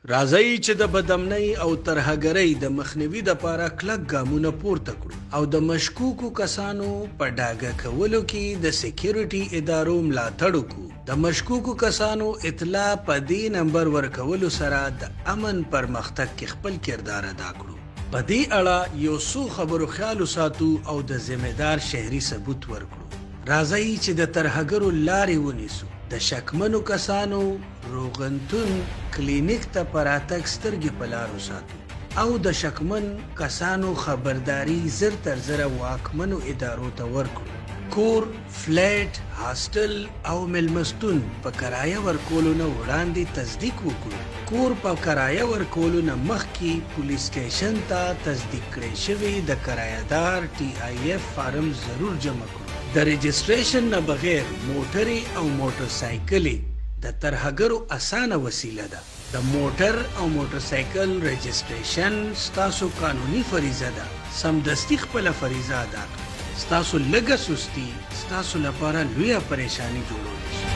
راځئ چې د بدامنۍ او ترهګرۍ د مخنیوي دپاره کلک ګامونه پورته کړو او د مشکوکو کسانو په ډاګه کولو کې د سکیورټي ادارو ملاتړ وکړو. د مشکوکو کسانو اطلاع په دې نمبر ورکولو سره د امن پرمختګ کې خپل کردار ادا کړو. په دې اړه یو څو خبرو خیال وساتو او د ذمہدار شهري ثبوت ورکړو. راځئ چې د ترهګرو لارې ونیسو. د شکمنو کسانو روغتون کلینیک ته په راتګ سترګې په لار وساتو او د شکمن کسانو خبرداري زر تر زره واکمنو ادارو ته ورکړو. کور، فلیټ، هاسټل او مېلمستون په کرایه ورکولو نه وړاندې تصدیق وکړو. کور په کرایه ورکولو نه مخکې پولیس سټیشن ته تصدیق کړی شوی د کرایه‌دار TIF فارم ضرور جمع کړو. د رجسټریشن نه بغیر موټرې او موټر سایکلې د ترهګرو اسانه وسیله ده. د موټر او موټر سایکل رجسټریشن ستاسو قانوني فریضه ده. سمدستي خپله فریضه ادا کړئ. ستاسو لږه سستي ستاسو لپاره لویه پریشانی جوړولی شي.